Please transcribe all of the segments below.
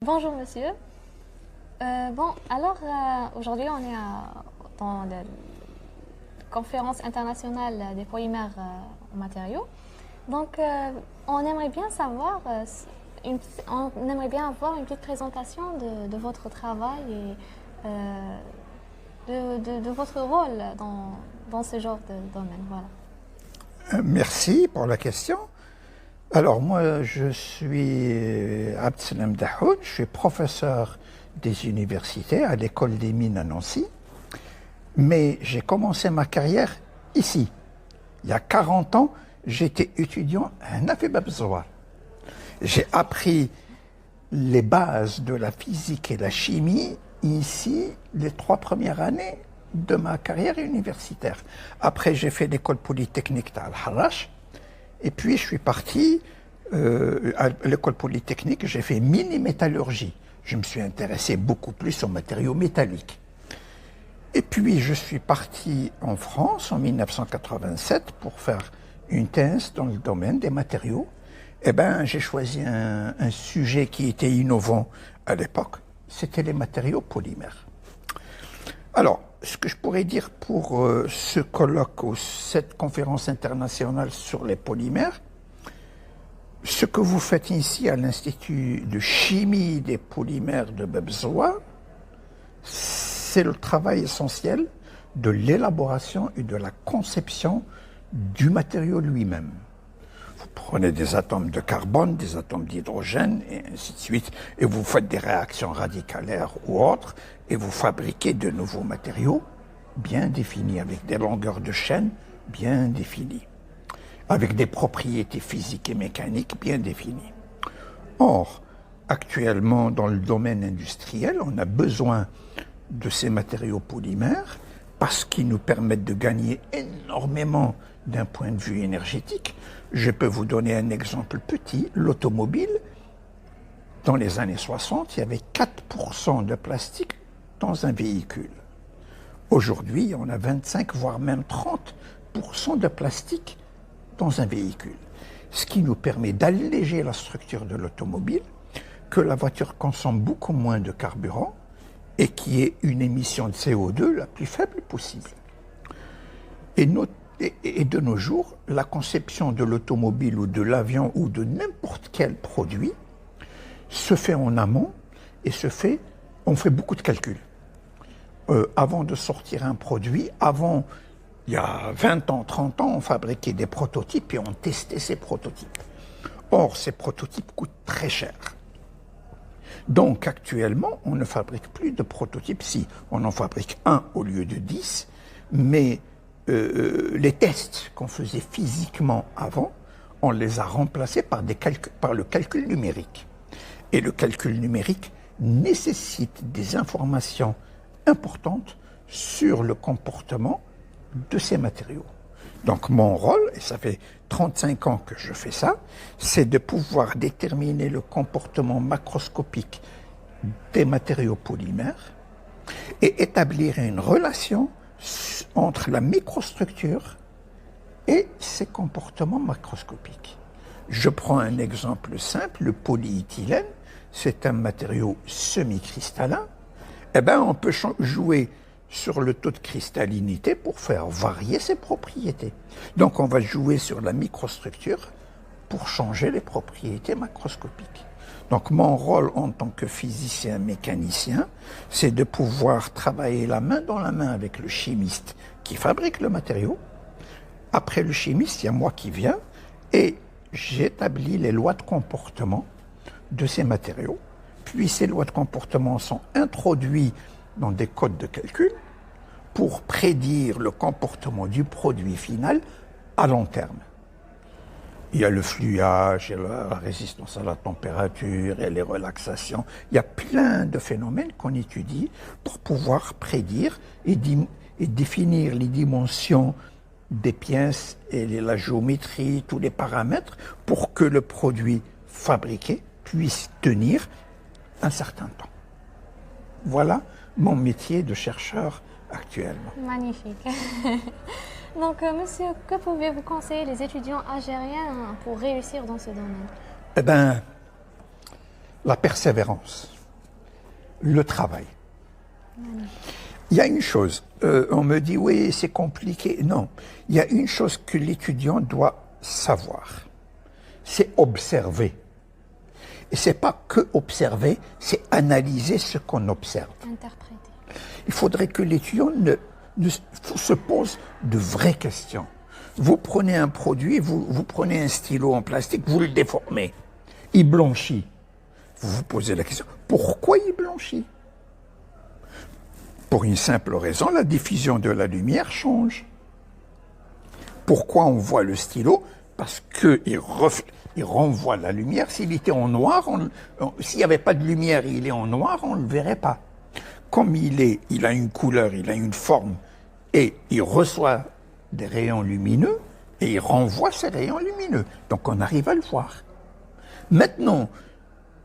Bonjour monsieur. Aujourd'hui on est dans la conférence internationale des polymères en matériaux. Donc on aimerait bien savoir, on aimerait bien avoir une petite présentation de votre travail et de votre rôle dans ce genre de domaine. Voilà. Merci pour la question. Alors moi, je suis Abdeslam Dahoud, je suis professeur des universités à l'école des mines à Nancy, mais j'ai commencé ma carrière ici. Il y a 40 ans, j'étais étudiant à Nafib Abzouar. J'ai appris les bases de la physique et la chimie ici les 3 premières années de ma carrière universitaire. Après, j'ai fait l'école polytechnique d'Al-Harrach. Et puis, je suis parti à l'école polytechnique, j'ai fait mini-métallurgie. Je me suis intéressé beaucoup plus aux matériaux métalliques. Et puis, je suis parti en France en 1987 pour faire une thèse dans le domaine des matériaux. Eh bien, j'ai choisi un sujet qui était innovant à l'époque, c'était les matériaux polymères. Alors, ce que je pourrais dire pour ce colloque ou cette conférence internationale sur les polymères, ce que vous faites ici à l'Institut de chimie des polymères de Bebzoua, c'est le travail essentiel de l'élaboration et de la conception du matériau lui-même. Vous prenez des atomes de carbone, des atomes d'hydrogène, et ainsi de suite, et vous faites des réactions radicalaires ou autres, et vous fabriquez de nouveaux matériaux bien définis, avec des longueurs de chaîne bien définies, avec des propriétés physiques et mécaniques bien définies. Or, actuellement, dans le domaine industriel, on a besoin de ces matériaux polymères parce qu'ils nous permettent de gagner énormément d'un point de vue énergétique. Je peux vous donner un exemple petit, l'automobile. Dans les années 60, il y avait 4% de plastique dans un véhicule. Aujourd'hui, on a 25, voire même 30% de plastique dans un véhicule. Ce qui nous permet d'alléger la structure de l'automobile, que la voiture consomme beaucoup moins de carburant et qui ait une émission de CO2 la plus faible possible. Et de nos jours, la conception de l'automobile ou de l'avion ou de n'importe quel produit se fait en amont et on fait beaucoup de calculs. Avant de sortir un produit, il y a 20 ans, 30 ans, on fabriquait des prototypes et on testait ces prototypes. Or, ces prototypes coûtent très cher. Donc, actuellement, on ne fabrique plus de prototypes. Si, on en fabrique un au lieu de 10, mais les tests qu'on faisait physiquement avant, on les a remplacés par le calcul numérique. Et le calcul numérique nécessite des informations importantes sur le comportement de ces matériaux. Donc mon rôle, et ça fait 35 ans que je fais ça, c'est de pouvoir déterminer le comportement macroscopique des matériaux polymères et établir une relation entre la microstructure et ses comportements macroscopiques. Je prends un exemple simple, le polyéthylène, c'est un matériau semi-cristallin. Eh bien, on peut jouer sur le taux de cristallinité pour faire varier ses propriétés. Donc, on va jouer sur la microstructure pour changer les propriétés macroscopiques. Donc, mon rôle en tant que physicien mécanicien, c'est de pouvoir travailler la main dans la main avec le chimiste qui fabrique le matériau. Après le chimiste, il y a moi qui viens et j'établis les lois de comportement de ces matériaux. Puis ces lois de comportement sont introduites dans des codes de calcul pour prédire le comportement du produit final à long terme. Il y a le fluage, il y a la résistance à la température, il y a les relaxations. Il y a plein de phénomènes qu'on étudie pour pouvoir prédire et définir les dimensions des pièces et la géométrie, tous les paramètres pour que le produit fabriqué puisse tenir un certain temps. Voilà mon métier de chercheur actuellement. Magnifique. Donc, monsieur, que pouvez-vous conseiller les étudiants algériens pour réussir dans ce domaine? Eh bien, la persévérance, le travail. Il y a une chose, on me dit oui c'est compliqué, non, il y a une chose que l'étudiant doit savoir, c'est observer. Et c'est pas que observer, c'est analyser ce qu'on observe. Interpréter. Il faudrait que l'étudiant se pose de vraies questions. Vous prenez un produit, vous prenez un stylo en plastique, vous le déformez, il blanchit. Vous vous posez la question, pourquoi il blanchit? Pour une simple raison, la diffusion de la lumière change. Pourquoi on voit le stylo? Parce qu'il renvoie la lumière. S'il était en noir, s'il n'y avait pas de lumière et il est en noir, on ne le verrait pas. Comme il a une couleur, il a une forme, et il reçoit des rayons lumineux, et il renvoie ces rayons lumineux. Donc on arrive à le voir. Maintenant,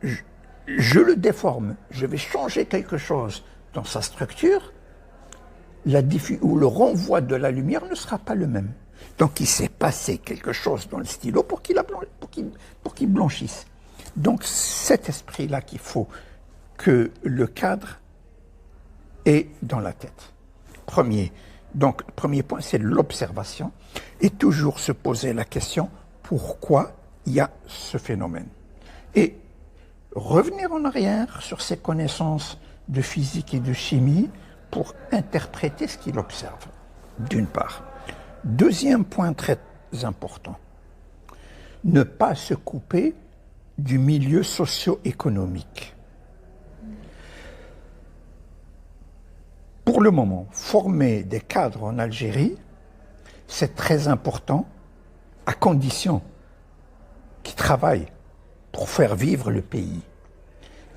je le déforme, je vais changer quelque chose dans sa structure, ou le renvoi de la lumière ne sera pas le même. Donc il s'est passé quelque chose dans le stylo pour qu'il blanchisse. Donc cet esprit-là qu'il faut que le cadre ait dans la tête. Premier point, c'est l'observation et toujours se poser la question pourquoi il y a ce phénomène. Et revenir en arrière sur ses connaissances de physique et de chimie pour interpréter ce qu'il observe, d'une part. Deuxième point très important, ne pas se couper du milieu socio-économique. Pour le moment, former des cadres en Algérie, c'est très important, à condition qu'ils travaillent pour faire vivre le pays.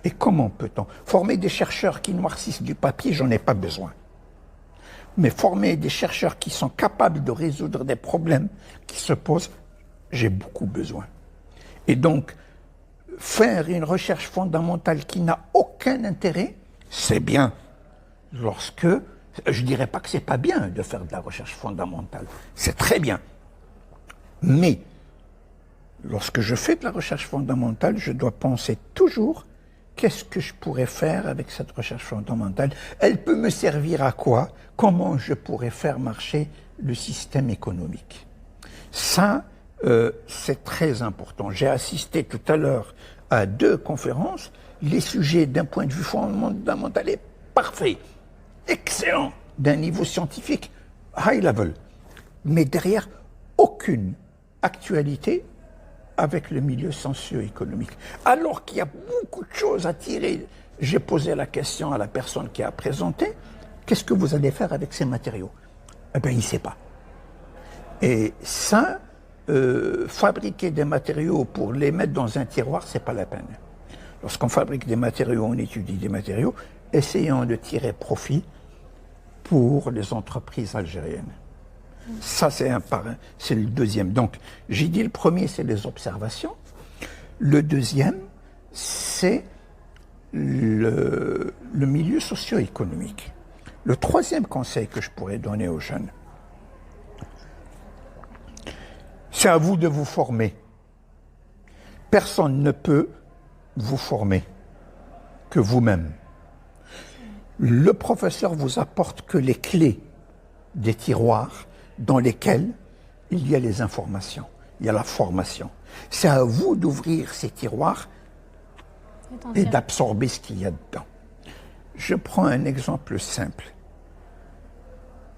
Et comment peut-on former des chercheurs qui noircissent du papier? J'en ai pas besoin. Mais former des chercheurs qui sont capables de résoudre des problèmes qui se posent, j'ai beaucoup besoin. Et donc, faire une recherche fondamentale qui n'a aucun intérêt, c'est bien. Lorsque, je ne dirais pas que c'est pas bien de faire de la recherche fondamentale, c'est très bien. Mais, lorsque je fais de la recherche fondamentale, je dois penser toujours qu'est-ce que je pourrais faire avec cette recherche fondamentale? Elle peut me servir à quoi? Comment je pourrais faire marcher le système économique? Ça, c'est très important. J'ai assisté tout à l'heure à 2 conférences. Les sujets d'un point de vue fondamental est parfait, excellent, d'un niveau scientifique high level. Mais derrière, aucune actualité avec le milieu socio-économique. Alors qu'il y a beaucoup de choses à tirer. J'ai posé la question à la personne qui a présenté, qu'est-ce que vous allez faire avec ces matériaux? Eh bien, il ne sait pas. Et ça, fabriquer des matériaux pour les mettre dans un tiroir, ce n'est pas la peine. Lorsqu'on fabrique des matériaux, on étudie des matériaux, essayons de tirer profit pour les entreprises algériennes. Ça, c'est le deuxième. Donc, j'ai dit le premier, c'est les observations. Le deuxième, c'est le milieu socio-économique. Le troisième conseil que je pourrais donner aux jeunes, c'est à vous de vous former. Personne ne peut vous former que vous-même. Le professeur vous apporte que les clés des tiroirs dans lesquels il y a les informations, il y a la formation. C'est à vous d'ouvrir ces tiroirs et d'absorber ce qu'il y a dedans. Je prends un exemple simple.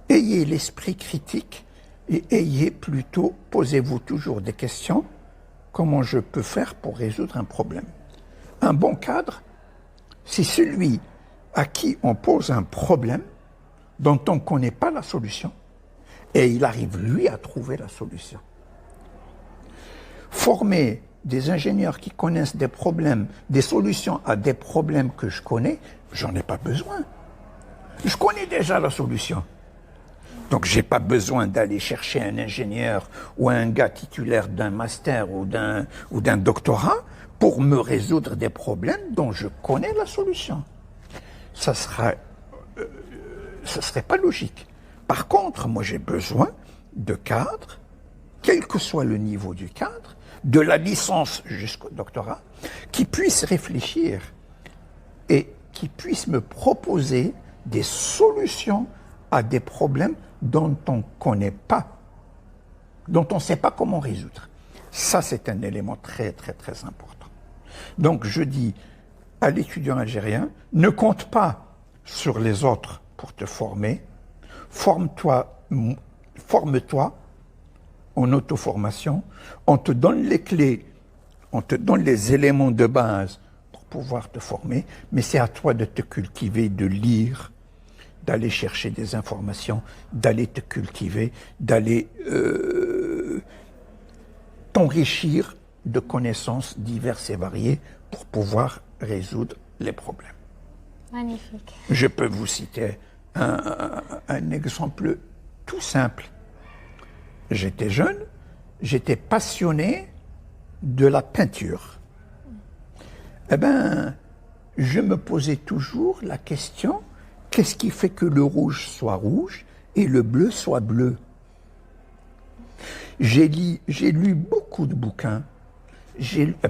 Ayez l'esprit critique et posez-vous toujours des questions. Comment je peux faire pour résoudre un problème? Un bon cadre, c'est celui à qui on pose un problème dont on ne connaît pas la solution et il arrive, lui, à trouver la solution. Former des ingénieurs qui connaissent des problèmes, des solutions à des problèmes que je connais, j'en ai pas besoin. Je connais déjà la solution. Donc, je n'ai pas besoin d'aller chercher un ingénieur ou un gars titulaire d'un master ou d'un doctorat pour me résoudre des problèmes dont je connais la solution. Ça serait pas logique. Par contre, moi, j'ai besoin de cadres, quel que soit le niveau du cadre, de la licence jusqu'au doctorat, qui puissent réfléchir et qui puissent me proposer des solutions à des problèmes dont on ne connaît pas, dont on ne sait pas comment résoudre. Ça, c'est un élément très, très, très important. Donc, je dis à l'étudiant algérien, ne compte pas sur les autres pour te former, forme-toi en auto-formation, on te donne les clés, on te donne les éléments de base pour pouvoir te former, mais c'est à toi de te cultiver, de lire, d'aller chercher des informations, d'aller te cultiver, d'aller t'enrichir de connaissances diverses et variées pour pouvoir résoudre les problèmes. Magnifique. Je peux vous citer un exemple tout simple. J'étais jeune, j'étais passionné de la peinture. Eh bien, je me posais toujours la question, qu'est-ce qui fait que le rouge soit rouge et le bleu soit bleu? J'ai lu beaucoup de bouquins.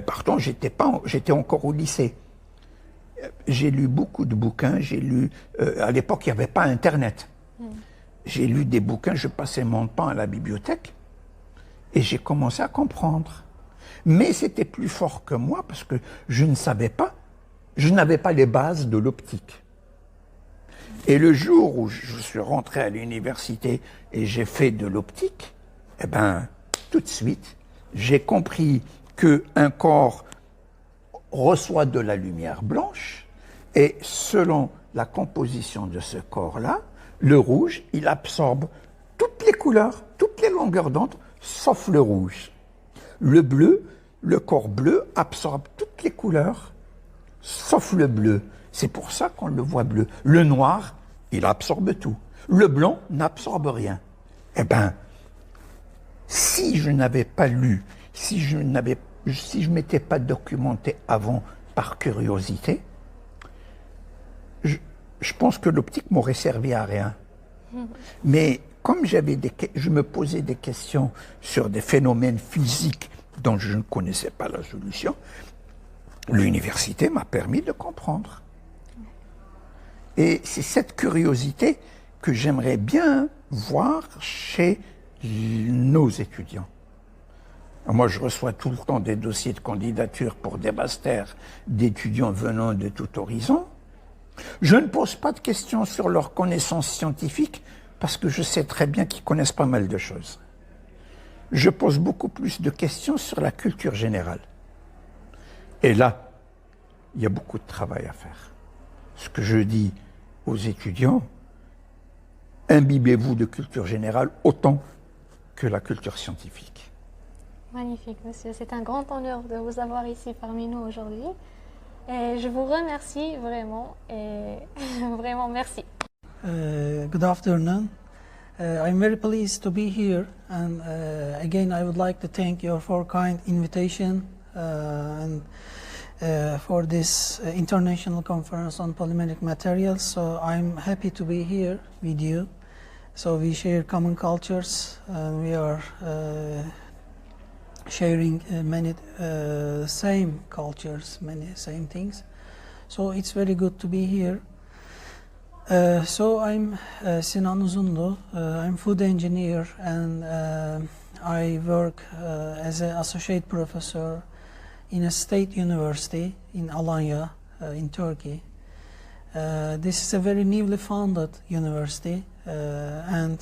Pardon, j'étais encore au lycée. J'ai lu beaucoup de bouquins. À l'époque, il n'y avait pas Internet. J'ai lu des bouquins, je passais mon temps à la bibliothèque et j'ai commencé à comprendre. Mais c'était plus fort que moi parce que je ne savais pas, je n'avais pas les bases de l'optique. Et le jour où je suis rentré à l'université et j'ai fait de l'optique, eh ben, tout de suite, j'ai compris qu'un corps reçoit de la lumière blanche et selon la composition de ce corps-là, le rouge, il absorbe toutes les couleurs, toutes les longueurs d'onde, sauf le rouge. Le bleu, le corps bleu absorbe toutes les couleurs, sauf le bleu. C'est pour ça qu'on le voit bleu. Le noir, il absorbe tout. Le blanc n'absorbe rien. Eh bien, si je n'avais pas lu, si je ne m'étais pas documenté avant par curiosité, je pense que l'optique m'aurait servi à rien. Mais comme je me posais des questions sur des phénomènes physiques dont je ne connaissais pas la solution, l'université m'a permis de comprendre. Et c'est cette curiosité que j'aimerais bien voir chez nos étudiants. Moi, je reçois tout le temps des dossiers de candidature pour des masters d'étudiants venant de tout horizon. Je ne pose pas de questions sur leurs connaissances scientifiques parce que je sais très bien qu'ils connaissent pas mal de choses. Je pose beaucoup plus de questions sur la culture générale. Et là, il y a beaucoup de travail à faire. Ce que je dis aux étudiants, imbibez-vous de culture générale autant que la culture scientifique. Magnifique, monsieur. C'est un grand honneur de vous avoir ici parmi nous aujourd'hui. Et je vous remercie vraiment. Et vraiment, merci. Good afternoon. I'm very pleased to be here. And again, I would like to thank you for kind invitation and for this international conference on polymeric materials. So I'm happy to be here with you. So we share common cultures and we are sharing many same cultures, many same things. So it's very good to be here. So I'm Sinan Uzunlu. I'm food engineer and I work as an associate professor in a state university in Alanya in Turkey. This is a very newly founded university and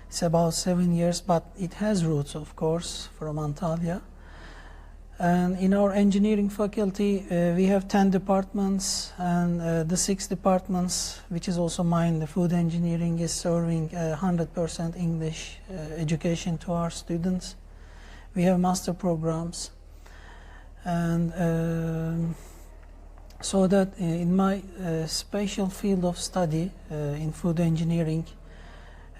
it's about 7 years, but it has roots, of course, from Antalya. And in our engineering faculty, we have 10 departments, and the 6 departments, which is also mine, the food engineering, is serving 100% English education to our students. We have master programs. And so that in my special field of study in food engineering,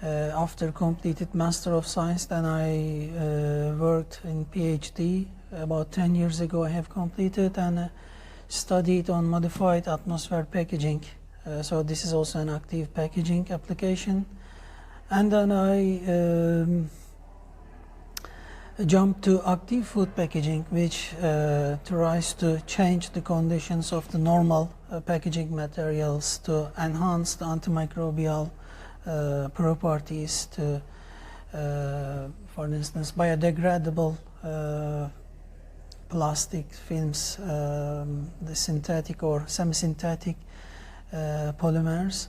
after completed Master of Science, then I worked in PhD. About 10 years ago I have completed and studied on modified atmosphere packaging. So this is also an active packaging application. And then I jump to active food packaging, which tries to change the conditions of the normal packaging materials to enhance the antimicrobial properties, to, for instance, biodegradable plastic films, the synthetic or semi-synthetic polymers.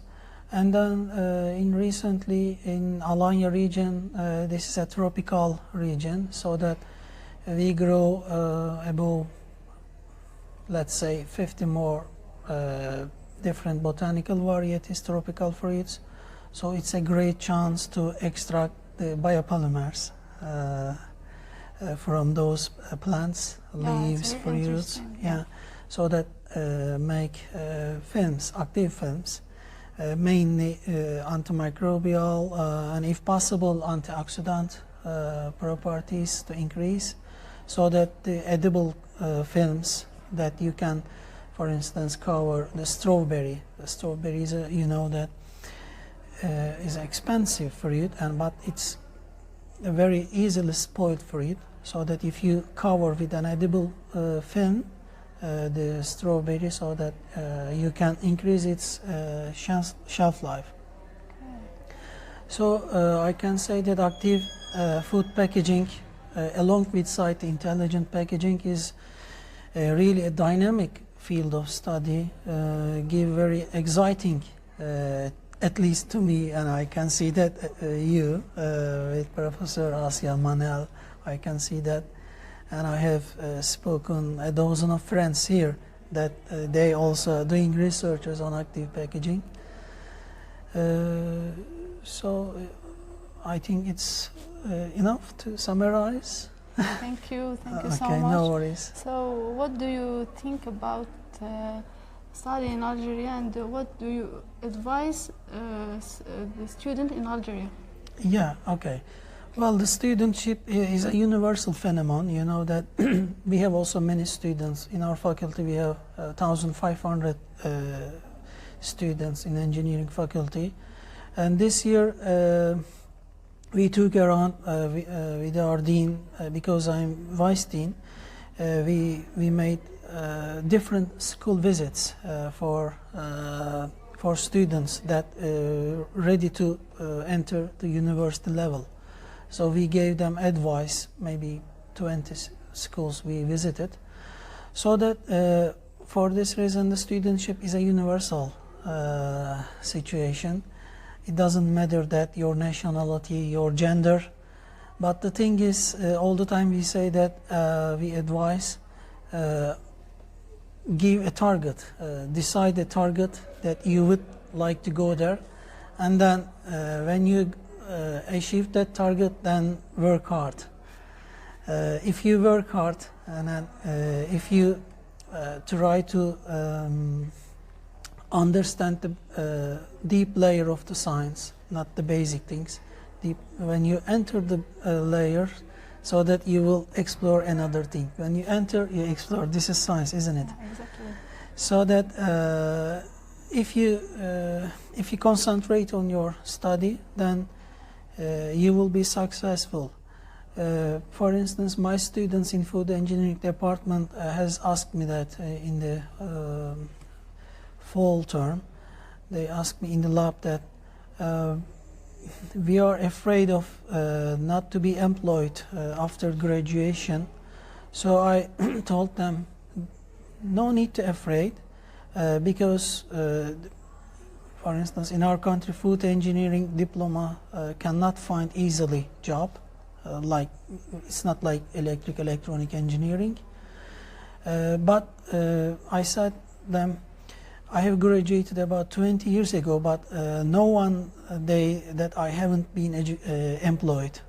And then in recently in Alanya region, this is a tropical region, so that we grow above, let's say, 50 more different botanical varieties, tropical fruits. So it's a great chance to extract the biopolymers from those plants, leaves, fruits, so that make films, active films. Mainly antimicrobial and if possible antioxidant properties to increase, so that the edible films that you can, for instance, cover the strawberry. The strawberry is you know that is expensive fruit, but it's a very easily spoiled fruit, so that if you cover with an edible film the strawberry, so that you can increase its shelf life. So I can say that active food packaging along with site intelligent packaging is really a dynamic field of study, give very exciting, at least to me, and I can see that you with Professor Asya Manel, I can see that. And I have spoken a dozen of friends here that they also are doing researches on active packaging. So I think it's enough to summarize. Thank you so Okay, much. no worries. So what do you think about study in Algeria, and what do you advise the student in Algeria? Yeah, okay. Well, the studentship is a universal phenomenon. You know that we have also many students. In our faculty, we have 1,500 students in engineering faculty. And this year, we took around with our dean, because I'm vice dean, we made different school visits for students that ready to enter the university level. So we gave them advice, maybe 20 schools we visited, so that for this reason the studentship is a universal situation. It doesn't matter that your nationality, your gender, but the thing is, all the time we say that we advise, give a target, decide a target that you would like to go there, and then when you achieve that target, then work hard. If you work hard, and then if you try to understand the deep layer of the science, not the basic things, when you enter the layer, so that you will explore another thing. When you enter, you explore. This is science, isn't it? Yeah, exactly. So that if you concentrate on your study, then you will be successful. For instance, my students in food engineering department has asked me that in the fall term. They asked me in the lab that we are afraid of not to be employed after graduation. So I told them, no need to afraid, because for instance, in our country, food engineering diploma cannot find easily job. Like it's not like electronic engineering. But I said them, I have graduated about 20 years ago, but no one day that I haven't been employed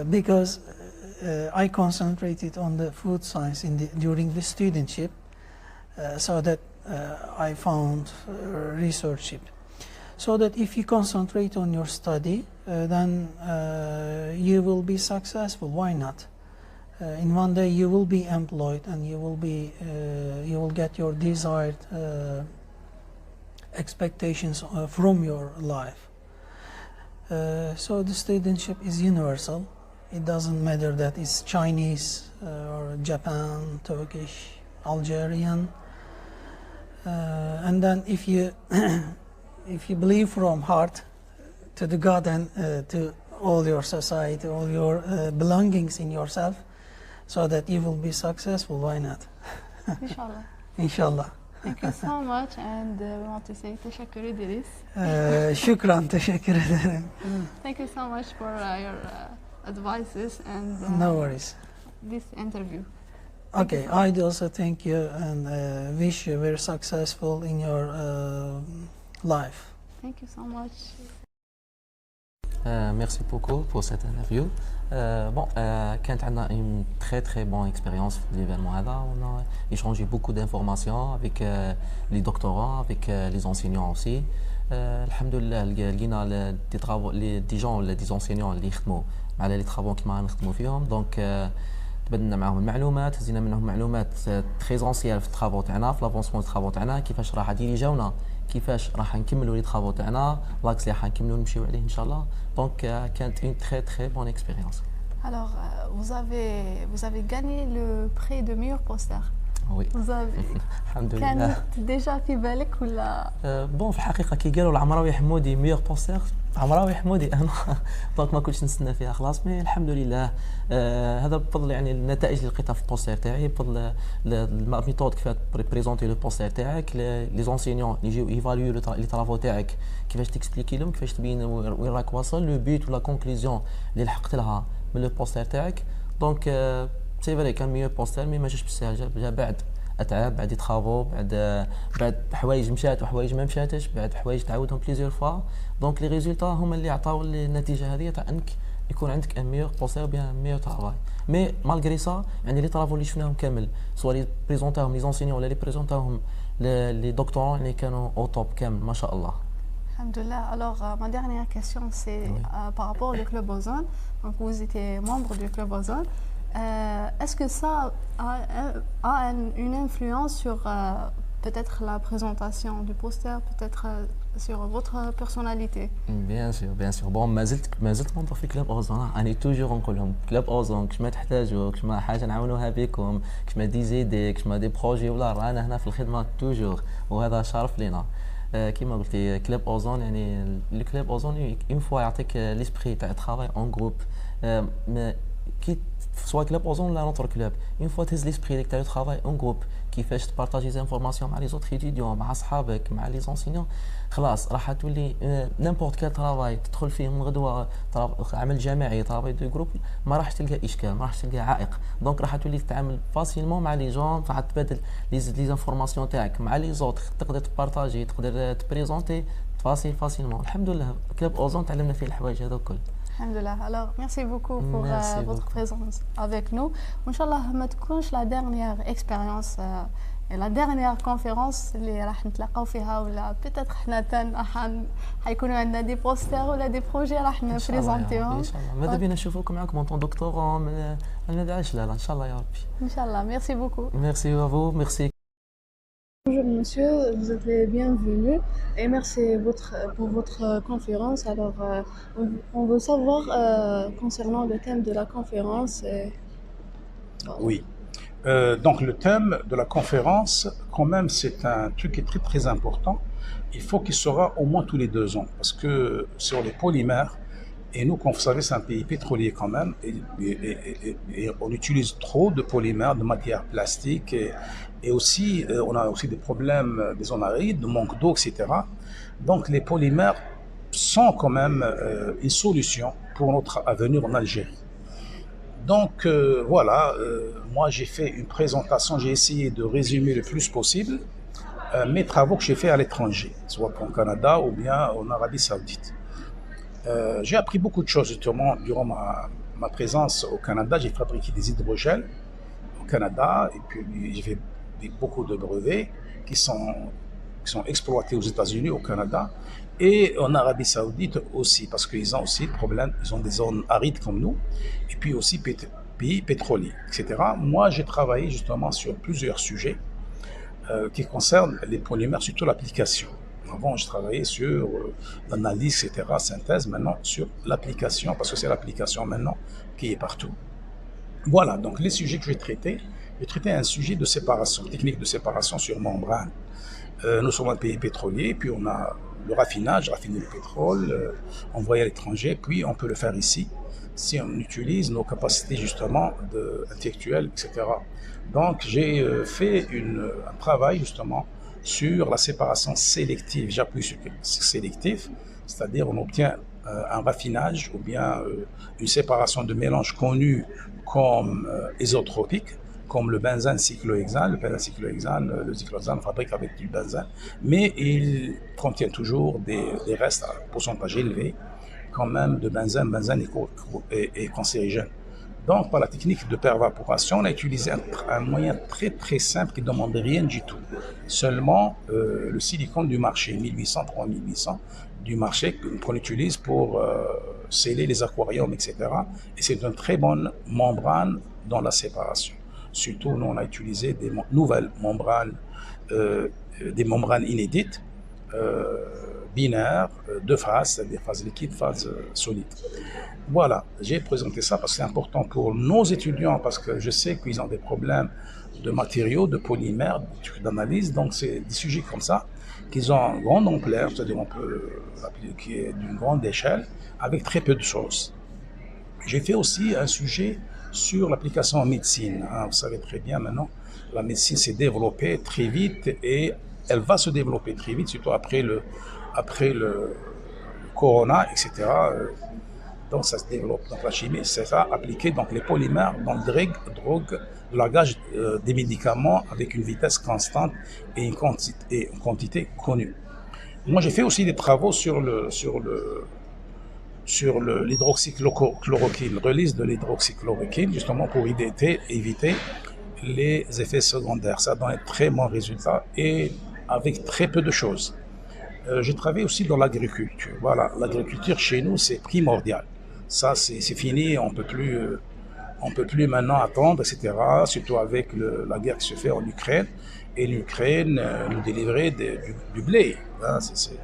because I concentrated on the food science during the studentship, so that I found researchship. So that if you concentrate on your study, then you will be successful. Why not? In one day you will be employed, and you will get your desired expectations from your life. So the studentship is universal. It doesn't matter that it's Chinese or Japan, Turkish, Algerian. And then if you if you believe from heart to the God and to all your society, all your belongings in yourself, so that you will be successful, why not? Inshallah. Inshallah. Thank you so much, and we want to say teşekkür ederiz. Şükran, teşekkür ederim. Thank you so much for your advices and No worries. this interview. Okay, I also thank you and wish you very successful in your life. Thank you so much. Merci beaucoup pour cette interview. كانت عندنا une très bonne expérience في l'événement هذا. On a échangé beaucoup d'informations avec les doctorants, avec les enseignants aussi. الحمد لله لقينا des travaux des gens des enseignants اللي يخدموا على les travaux كيما نخدموا فيهم. دونك تبادلنا معهم المعلومات، هزينا منهم معلومات très anciennes في الترافو تاعنا، في لافونسمون الترافو تاعنا، كيفاش راح يجاونا، كيفاش راح نكملوا لي ترافو تاعنا، لاكس اللي راح نكملوا نمشيو عليه ان شاء الله. دونك كانت une très bonne expérience. Alors, vous avez gagné le prix de meilleur poster. Oui. Vous avez الحمد لله. كانت déjà في بالك ولا؟ بون في الحقيقه كي قالوا العمراوي حمودي ميور بوستر، عمراوي حمودي انا دونك ما كنتش نستنى فيها خلاص. مي الحمد لله هذا بفضل يعني النتائج اللي لقيتها في البوستر تاعي، بفضل الميثود كيفاش بريزونتي لو بوستر تاعك، لي زونسينيون اللي يجيو ايفاليو لي طرافو تاعك، كيفاش تكسبليكي لهم، كيفاش تبين وين راك واصل، لو بيت ولا كونكلوزيون اللي لحقت لها من لو بوستر تاعك. دونك سي فري كان ميور بوستر، مي ما جاش بالسهل، جا بعد اتعب، بعد يتخافوا، بعد حوايج مشات وحوايج ما مشاتش، بعد حوايج تعاودهم بليزيور فوا. دونك لي ريزولتا هما اللي عطاو النتيجه هذه تاع انك يكون عندك ان ميور بوستير بيان ميور ترافاي. مي مالغري سا يعني لي طرافو اللي شفناهم كامل، سوا لي بريزونتاهم لي زونسينيون ولا لي بريزونتاهم لي دكتورون، يعني كانوا او توب كامل ما شاء الله. Alhamdulillah. Alors, ma dernière question, c'est par rapport au Club Ozone. Donc, vous étiez membre du Club Ozone. Est-ce que ça a une influence sur peut-être la présentation du poster, peut-être sur votre personnalité? بيان سور بون ما زلت منظر في كلاب اوزون. انا توجور نقول لهم كلاب اوزون كش ما تحتاجوا، كش ما حاجه نعاونوها بكم، كش ما دي زيدي، كش ما دي بروجي، ولا رانا هنا في الخدمه توجور، وهذا شرف لينا. كيما قلتي كلاب اوزون يعني الكلاب اوزون اون فوا يعطيك ليسبري تاع ترافاي اون جروب. كي سوا كلاب اوزون ولا نوتر كلاب، اون فوا تهز ليسبري ديك تاع ترافاي اون جروب، كيفاش تبارطاجي زانفورماسيون مع لي زوتر ايتيديون، مع صحابك، مع لي زونسينيون، خلاص راح تولي نيمبورت كال ترافاي تدخل فيه من غدوه، عمل جماعي، ترافاي دو جروب، ما راحش تلقى اشكال، ما راحش تلقى عائق. دونك راح تولي تتعامل فاسيلمون مع لي جون، راح تبادل لي زانفورماسيون تاعك مع لي زوتر، تقدر تبارطاجي، تقدر تبريزونتي فاسيلمون. الحمد لله كلاب اوزون تعلمنا فيه الحوايج هذو الكل. Alhamdulillah. Alors, merci beaucoup pour votre présence avec nous. Inch'Allah, ما تكونش la dernière expérience et la dernière conférence اللي راح نتلاقاو فيها، ولا peut-être حنا حيكونوا عندنا دي بوستر ولا دي بروجي راح نبريزونتيهم. ان شاء الله ماذا بينا نشوفوكم معكم ان طون دكتورون، ما ندعش لا ان شاء الله يا ربي. ان شاء الله. Merci beaucoup. Merci à vous, merci. Bonjour monsieur, vous êtes les bienvenus et merci pour votre conférence. Alors, on veut savoir concernant le thème de la conférence. Oui. Donc le thème de la conférence, quand même, c'est un truc qui est très important. Il faut qu'il sera au moins tous les 2 ans, parce que sur les polymères, et nous, comme vous savez, c'est un pays pétrolier quand même, et on utilise trop de polymères, de matières plastiques, et aussi, on a aussi des problèmes des zones arides, de manque d'eau, etc. Donc les polymères sont quand même une solution pour notre avenir en Algérie. Donc voilà, moi j'ai fait une présentation, j'ai essayé de résumer le plus possible mes travaux que j'ai fait à l'étranger, soit au Canada ou bien en Arabie Saoudite. J'ai appris beaucoup de choses justement durant ma présence au Canada. J'ai fabriqué des hydrogels au Canada et puis j'ai fait beaucoup de brevets qui sont exploités aux États-Unis, au Canada et en Arabie Saoudite aussi, parce qu'ils ont aussi le problème, ils ont des zones arides comme nous et puis aussi pays pétroliers, etc. Moi, j'ai travaillé justement sur plusieurs sujets qui concernent les polymères, surtout l'application. Avant, je travaillais sur l'analyse, etc., synthèse, maintenant sur l'application, parce que c'est l'application maintenant qui est partout. Voilà, donc les sujets que j'ai traité un sujet de séparation, technique de séparation sur membrane. Nous sommes un pays pétrolier, puis on a le raffinage, raffiner le pétrole, envoyer à l'étranger, puis on peut le faire ici, si on utilise nos capacités justement intellectuelles, etc. Donc j'ai fait un travail justement sur la séparation sélective. J'appuie sur sélectif, c'est-à-dire on obtient un raffinage ou bien une séparation de mélanges connus comme isotropiques, comme le benzène cyclohexane. Le benzène cyclohexane, le cyclohexane fabrique avec du benzène, mais il contient toujours des restes à pourcentage élevé quand même de benzène. Benzène est cancérigène. Donc, par la technique de pervaporation, on a utilisé un moyen très très simple qui ne demande rien du tout. Seulement le silicone du marché, 1800, 3800 du marché qu'on utilise pour sceller les aquariums, etc. Et c'est une très bonne membrane dans la séparation. Surtout, nous, on a utilisé des nouvelles membranes, des membranes inédites, binaires, deux phases, c'est-à-dire phase liquide, phase solide. Voilà, j'ai présenté ça parce que c'est important pour nos étudiants, parce que je sais qu'ils ont des problèmes de matériaux, de polymères, d'analyse, donc c'est des sujets comme ça qui ont une grande ampleur, c'est-à-dire on peut appliquer d'une grande échelle avec très peu de choses. J'ai fait aussi un sujet sur l'application en médecine. Vous savez très bien maintenant, la médecine s'est développée très vite et elle va se développer très vite, surtout après le corona, etc. Donc ça se développe. Donc la chimie, c'est ça, appliquer donc les polymères dans le langage des médicaments avec une vitesse constante et une quantité connue. Moi, j'ai fait aussi des travaux sur l'hydroxychloroquine, release de l'hydroxychloroquine, justement pour éviter les effets secondaires. Ça donne un très bon résultat et avec très peu de choses. J'ai travaillé aussi dans l'agriculture. Voilà, l'agriculture chez nous, c'est primordial. Ça, c'est fini, on peut plus maintenant attendre, etc. Surtout avec la guerre qui se fait en Ukraine. Et l'Ukraine nous délivrait du blé. Hein, c'est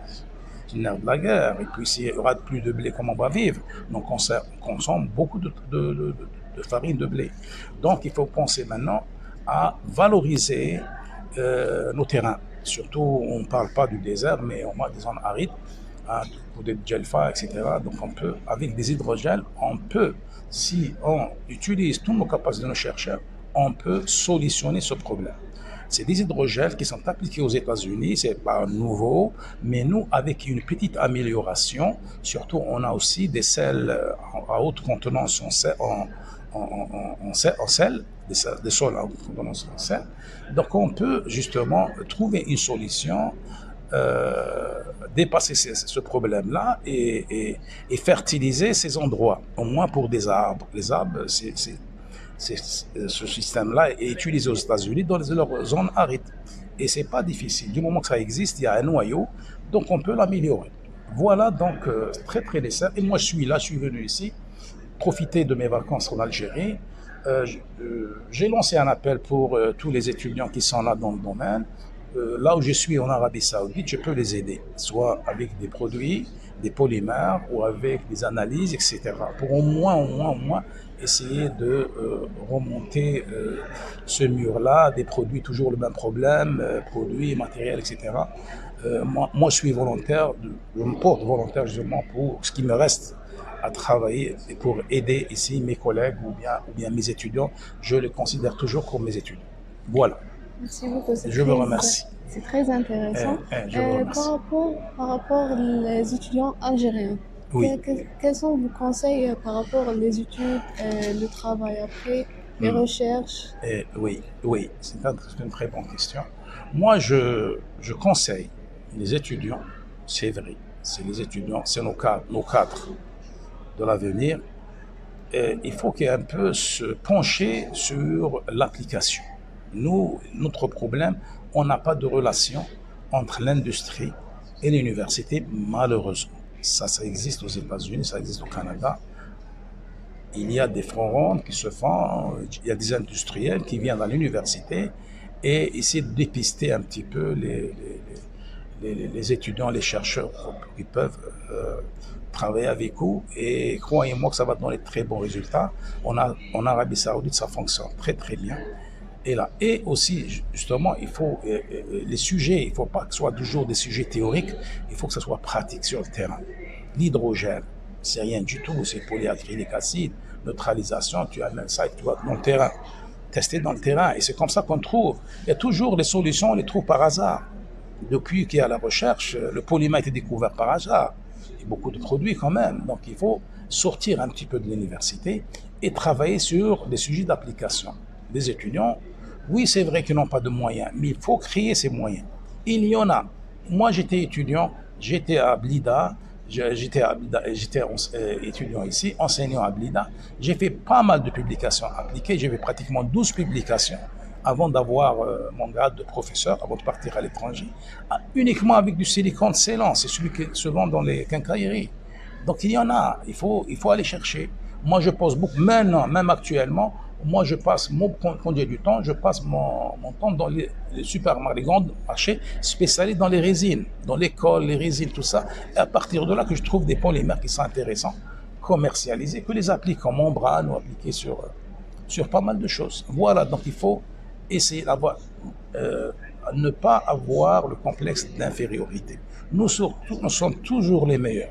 une nerf de la guerre. Et puis, s'il y aura plus de blé, comment on va vivre? Donc, on consomme beaucoup de farine de blé. Donc, il faut penser maintenant à valoriser nos terrains. Surtout, on ne parle pas du désert, mais on a des zones arides, pour des gelfa, etc. Donc, avec des hydrogels, si on utilise toutes nos capacités de nos chercheurs, on peut solutionner ce problème. C'est des hydrogels qui sont appliqués aux États-Unis, c'est pas nouveau, mais nous, avec une petite amélioration, surtout, on a aussi des sels à haute contenance en sel, des sols à haute contenance en sel. Donc, on peut justement trouver une solution, dépasser ce problème-là et fertiliser ces endroits, au moins pour des arbres. Les arbres, ce système-là est utilisé aux États-Unis dans leurs zones arides. Et c'est pas difficile. Du moment que ça existe, il y a un noyau, donc on peut l'améliorer. Voilà donc très très nécessaire. Et moi je suis venu ici, profiter de mes vacances en Algérie. J'ai lancé un appel pour tous les étudiants qui sont là dans le domaine. Là où je suis en Arabie Saoudite, je peux les aider, soit avec des produits, des polymères ou avec des analyses, etc. Pour au moins essayer de remonter ce mur-là, des produits toujours le même problème, produits, matériels, etc. Moi, je suis volontaire, je me porte volontaire justement pour ce qui me reste à travailler et pour aider ici mes collègues ou bien mes étudiants. Je les considère toujours comme mes étudiants. Voilà. Merci beaucoup. Je vous remercie. C'est très intéressant. Je vous remercie. Par rapport aux étudiants algériens, Oui. quels sont vos conseils par rapport aux études, le travail après, les recherches? Oui, c'est une très bonne question. Moi, je conseille les étudiants, c'est vrai, c'est les étudiants, c'est nos cadres de l'avenir. Il faut qu'il y ait un peu se pencher sur l'application. Nous, notre problème, on n'a pas de relation entre l'industrie et l'université, malheureusement. Ça existe aux États-Unis, ça existe au Canada. Il y a des forums qui se font, il y a des industriels qui viennent à l'université et essaient de dépister un petit peu les étudiants, les chercheurs qui peuvent travailler avec vous et croyez-moi que ça va donner de très bons résultats. En Arabie Saoudite, ça fonctionne très très bien. Et aussi, justement, il faut les sujets, il ne faut pas que ce soit toujours des sujets théoriques, il faut que ce soit pratique sur le terrain. L'hydrogène, c'est rien du tout, c'est polyacrylique acide, neutralisation, tu as ça, tu vas dans le terrain, tester dans le terrain. Et c'est comme ça qu'on trouve. Il y a toujours les solutions, on les trouve par hasard. Depuis qu'il y a la recherche, le polymère a été découvert par hasard. Il y a beaucoup de produits quand même. Donc il faut sortir un petit peu de l'université et travailler sur des sujets d'application. Les étudiants, oui, c'est vrai qu'ils n'ont pas de moyens, mais il faut créer ces moyens. Il y en a. Moi, j'étais étudiant, j'étais à Blida, j'étais étudiant ici, enseignant à Blida. J'ai fait pas mal de publications appliquées, j'ai fait pratiquement 12 publications avant d'avoir mon grade de professeur, avant de partir à l'étranger, uniquement avec du silicone scellant, c'est celui qui se vend dans les quincailleries. Donc il y en a, il faut aller chercher. Moi je pose beaucoup, maintenant, même actuellement, moi je passe, quand j'ai du temps, je passe mon temps dans les supermarchés, les grands marchés spécialisés dans les résines, dans l'école, les résines, tout ça. Et à partir de là que je trouve des polymères qui sont intéressants, commercialisés, que les appliquer en membrane ou appliquer sur pas mal de choses. Voilà, donc il faut essayer d'avoir, ne pas avoir le complexe d'infériorité. Nous sommes toujours les meilleurs,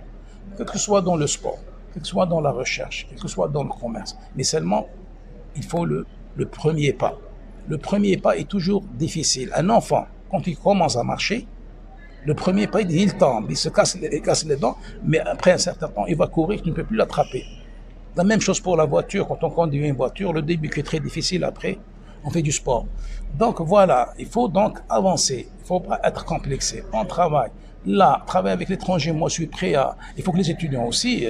quel que soit dans le sport, quel que soit dans la recherche, quel que soit dans le commerce. Mais seulement, il faut le premier pas. Le premier pas est toujours difficile. Un enfant, quand il commence à marcher, le premier pas, il tombe, il se casse les dents, mais après un certain temps, il va courir, tu ne peux plus l'attraper. La même chose pour la voiture, quand on conduit une voiture, le début qui est très difficile, après, on fait du sport. Donc voilà, il faut donc avancer, il ne faut pas être complexé, on travaille. Là, travailler avec l'étranger, moi je suis prêt à... Il faut que les étudiants aussi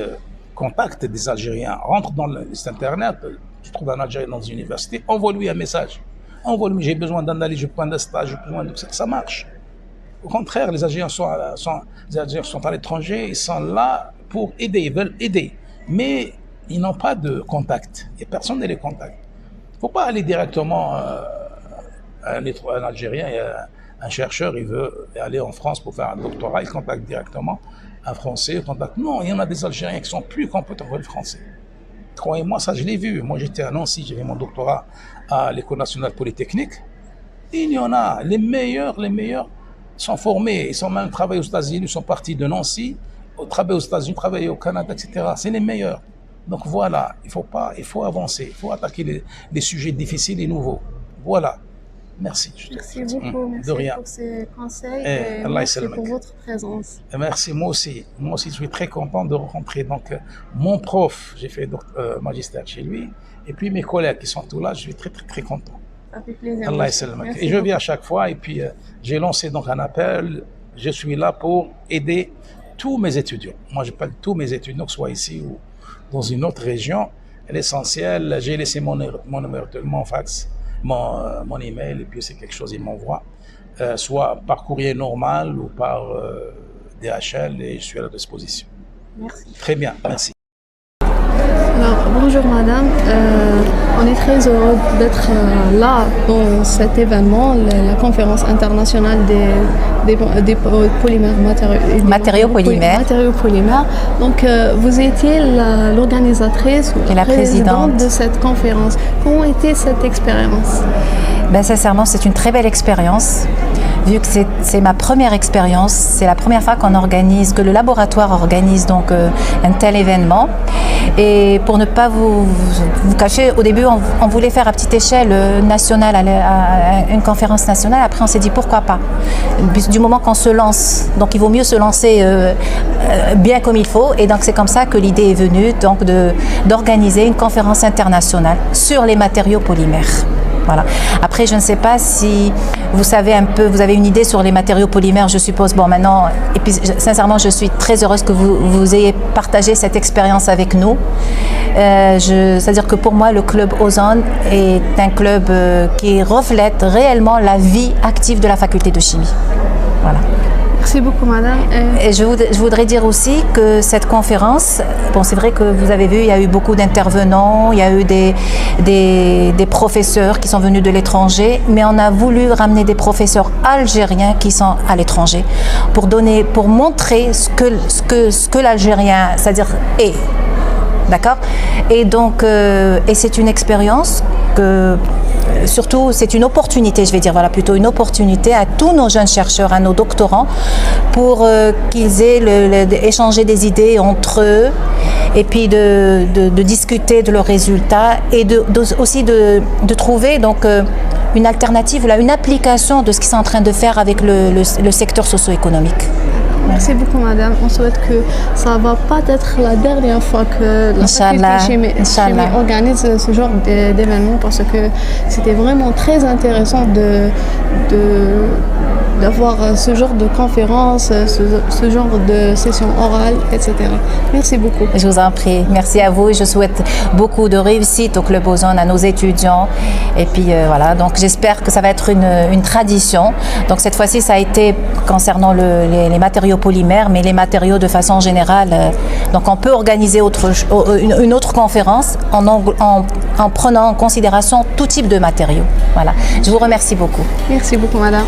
contactent des Algériens, rentrent dans le site internet, je trouve un Algérien dans une université, envoie-lui un message. Envoie-lui, j'ai besoin d'analyse, j'ai besoin d'un stage, j'ai besoin de... Ça marche. Au contraire, les Algériens sont à l'étranger, ils sont là pour aider, ils veulent aider. Mais ils n'ont pas de contact, et personne ne les contacte. Il ne faut pas aller directement un Algérien, un chercheur, il veut aller en France pour faire un doctorat, il contacte directement un Français, il contacte... Non, il y en a des Algériens qui sont plus compétents que les Français. Croyez-moi, ça je l'ai vu. Moi j'étais à Nancy, j'ai fait mon doctorat à l'École nationale polytechnique. Il y en a, les meilleurs sont formés, ils sont même travaillés aux États-Unis, ils sont partis de Nancy, travailler aux États-Unis, travailler au Canada, etc. C'est les meilleurs. Donc voilà, il faut avancer, il faut attaquer les sujets difficiles et nouveaux. Voilà. Merci. Merci beaucoup. Merci de rien. Pour ces conseils et merci pour votre présence. Merci, moi aussi. Moi aussi, je suis très content de rencontrer donc, mon prof. J'ai fait magistère chez lui. Et puis mes collègues qui sont tous là, je suis très, très, très content. Ça fait plaisir. Allah et je viens à chaque fois. Et puis, j'ai lancé donc un appel. Je suis là pour aider tous mes étudiants. Moi, je parle tous mes étudiants, que ce soit ici ou dans une autre région. L'essentiel, j'ai laissé mon numéro, mon fax, mon email, et puis c'est quelque chose, il m'envoie, soit par courrier normal ou par DHL, et je suis à la disposition. Merci. Très bien, merci. Alors, bonjour madame, on est très heureux d'être là dans cet événement, la conférence internationale des polymères matériaux polymères. Donc vous étiez l'organisatrice ou la présidente de cette conférence. Comment était cette expérience? Sincèrement, c'est une très belle expérience. Vu que c'est ma première expérience, c'est la première fois que le laboratoire organise donc un tel événement. Et pour ne pas vous cacher, au début on voulait faire à petite échelle nationale, à une conférence nationale. Après on s'est dit pourquoi pas. Du moment qu'on se lance, donc il vaut mieux se lancer bien comme il faut. Et donc c'est comme ça que l'idée est venue donc d'organiser une conférence internationale sur les matériaux polymères. Voilà. Après, je ne sais pas si vous savez un peu, vous avez une idée sur les matériaux polymères, je suppose. Bon, maintenant, et puis sincèrement, je suis très heureuse que vous ayez partagé cette expérience avec nous. C'est-à-dire que pour moi, le club Ozone est un club qui reflète réellement la vie active de la faculté de chimie. Voilà. Merci beaucoup, madame. Et je voudrais dire aussi que cette conférence, bon, c'est vrai que vous avez vu, il y a eu beaucoup d'intervenants, il y a eu des professeurs qui sont venus de l'étranger, mais on a voulu ramener des professeurs algériens qui sont à l'étranger pour montrer ce que l'Algérien, c'est-à-dire est. D'accord? Et donc, et c'est une expérience que, surtout, c'est une opportunité, je vais dire, voilà, plutôt une opportunité à tous nos jeunes chercheurs, à nos doctorants, pour qu'ils aient échangé des idées entre eux, et puis de discuter de leurs résultats, et aussi de trouver donc une alternative, là, une application de ce qu'ils sont en train de faire avec le secteur socio-économique. Merci beaucoup, madame. On souhaite que ça ne va pas être la dernière fois que la faculté chimie organise ce genre d'événement, parce que c'était vraiment très intéressant d'avoir ce genre de conférence, ce genre de session orale, etc. Merci beaucoup. Je vous en prie. Merci à vous et je souhaite beaucoup de réussite au Club Ozone, à nos étudiants. Et puis voilà, donc j'espère que ça va être une tradition. Donc cette fois-ci, ça a été concernant les matériaux polymères, mais les matériaux de façon générale. Donc on peut organiser une autre conférence en prenant en considération tout type de matériaux. Voilà. Je vous remercie beaucoup. Merci beaucoup, madame.